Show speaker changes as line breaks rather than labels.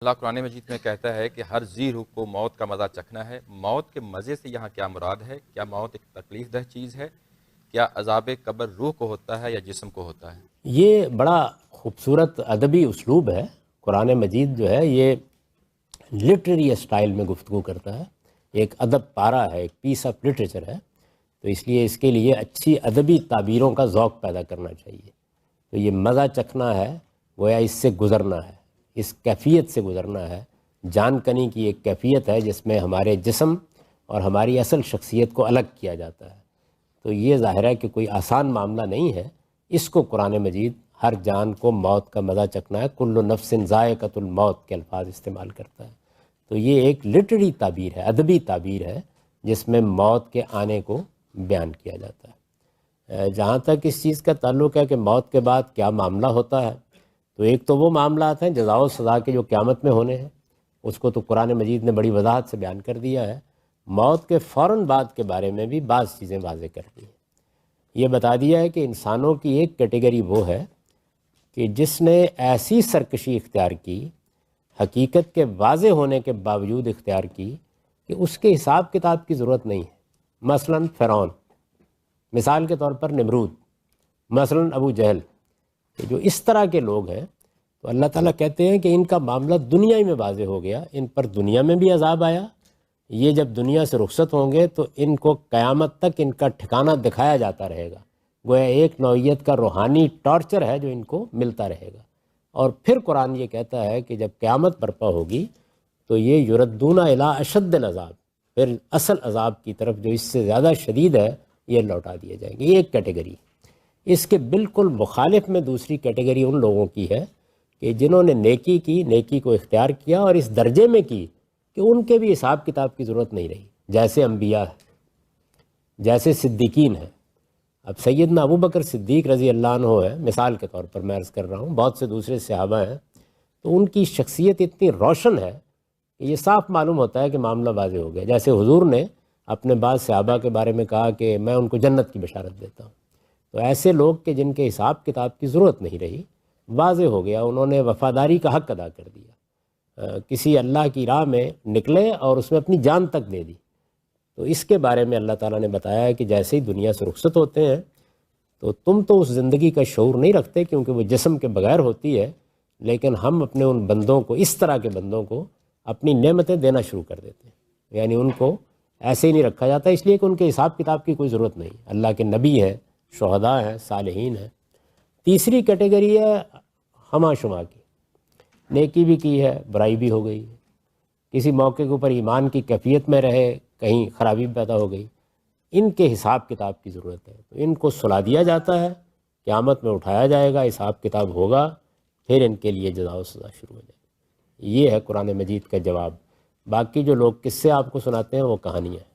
اللہ قرآن مجید میں کہتا ہے کہ ہر ذی روح کو موت کا مزہ چکھنا ہے۔ موت کے مزے سے یہاں کیا مراد ہے؟ کیا موت ایک تکلیف دہ چیز ہے؟ کیا عذاب قبر روح کو ہوتا ہے یا جسم کو ہوتا ہے؟
یہ بڑا خوبصورت ادبی اسلوب ہے۔ قرآن مجید جو ہے یہ لٹریری اسٹائل میں گفتگو کرتا ہے، ایک ادب پارہ ہے، ایک پیس آف لٹریچر ہے، تو اس لیے اس کے لیے اچھی ادبی تعبیروں کا ذوق پیدا کرنا چاہیے۔ تو یہ مزہ چکھنا ہے، گویا اس سے گزرنا ہے، اس کیفیت سے گزرنا ہے۔ جان کنی کی ایک کیفیت ہے جس میں ہمارے جسم اور ہماری اصل شخصیت کو الگ کیا جاتا ہے، تو یہ ظاہر ہے کہ کوئی آسان معاملہ نہیں ہے۔ اس کو قرآن مجید ہر جان کو موت کا مزہ چکھنا ہے، کل نفس ذائقۃ الموت کے الفاظ استعمال کرتا ہے۔ تو یہ ایک لٹری تعبیر ہے، ادبی تعبیر ہے جس میں موت کے آنے کو بیان کیا جاتا ہے۔ جہاں تک اس چیز کا تعلق ہے کہ موت کے بعد کیا معاملہ ہوتا ہے، تو ایک تو وہ معاملات ہیں جزا و سزا کے جو قیامت میں ہونے ہیں، اس کو تو قرآن مجید نے بڑی وضاحت سے بیان کر دیا ہے۔ موت کے فوراً بعد کے بارے میں بھی بعض چیزیں واضح کر دی ہیں۔ یہ بتا دیا ہے کہ انسانوں کی ایک کیٹیگری وہ ہے کہ جس نے ایسی سرکشی اختیار کی، حقیقت کے واضح ہونے کے باوجود اختیار کی کہ اس کے حساب کتاب کی ضرورت نہیں ہے۔ مثلا فرعون، مثال کے طور پر نمرود، مثلا ابو جہل، کہ جو اس طرح کے لوگ ہیں، تو اللہ تعالیٰ کہتے ہیں کہ ان کا معاملہ دنیا ہی میں واضح ہو گیا، ان پر دنیا میں بھی عذاب آیا۔ یہ جب دنیا سے رخصت ہوں گے تو ان کو قیامت تک ان کا ٹھکانہ دکھایا جاتا رہے گا، گویا ایک نوعیت کا روحانی ٹارچر ہے جو ان کو ملتا رہے گا۔ اور پھر قرآن یہ کہتا ہے کہ جب قیامت برپا ہوگی تو یہ یردون الی اشد العذاب، پھر اصل عذاب کی طرف جو اس سے زیادہ شدید ہے یہ لوٹا دیے جائیں گے۔ یہ ایک کیٹیگری۔ اس کے بالکل مخالف میں دوسری کیٹیگری ان لوگوں کی ہے کہ جنہوں نے نیکی کی، نیکی کو اختیار کیا اور اس درجے میں کی کہ ان کے بھی حساب کتاب کی ضرورت نہیں رہی، جیسے انبیاء ہیں، جیسے صدیقین ہیں۔ اب سیدنا ابو بکر صدیق رضی اللہ عنہ ہے، مثال کے طور پر میں عرض کر رہا ہوں، بہت سے دوسرے صحابہ ہیں، تو ان کی شخصیت اتنی روشن ہے کہ یہ صاف معلوم ہوتا ہے کہ معاملہ واضح ہو گیا۔ جیسے حضور نے اپنے بعض صحابہ کے بارے میں کہا کہ میں ان کو جنت کی بشارت دیتا ہوں، تو ایسے لوگ کہ جن کے حساب کتاب کی ضرورت نہیں رہی، واضح ہو گیا، انہوں نے وفاداری کا حق ادا کر دیا، کسی اللہ کی راہ میں نکلے اور اس میں اپنی جان تک دے دی۔ تو اس کے بارے میں اللہ تعالیٰ نے بتایا ہے کہ جیسے ہی دنیا سے رخصت ہوتے ہیں تو تم تو اس زندگی کا شعور نہیں رکھتے کیونکہ وہ جسم کے بغیر ہوتی ہے، لیکن ہم اپنے ان بندوں کو، اس طرح کے بندوں کو اپنی نعمتیں دینا شروع کر دیتے ہیں، یعنی ان کو ایسے ہی نہیں رکھا جاتا اس لیے کہ ان کے حساب کتاب کی کوئی ضرورت نہیں۔ اللہ کے نبی ہیں، شہداء ہیں، صالحین ہیں۔ تیسری کیٹیگری ہے ہمہ شمہ کی، نیکی بھی کی ہے، برائی بھی ہو گئی ہے، کسی موقع کے اوپر ایمان کی کیفیت میں رہے، کہیں خرابی پیدا ہو گئی، ان کے حساب کتاب کی ضرورت ہے، تو ان کو سلا دیا جاتا ہے، قیامت میں اٹھایا جائے گا، حساب کتاب ہوگا، پھر ان کے لیے جزا و سزا شروع ہو جائے گی۔ یہ ہے قرآن مجید کا جواب۔ باقی جو لوگ قصے آپ کو سناتے ہیں وہ کہانیاں ہیں۔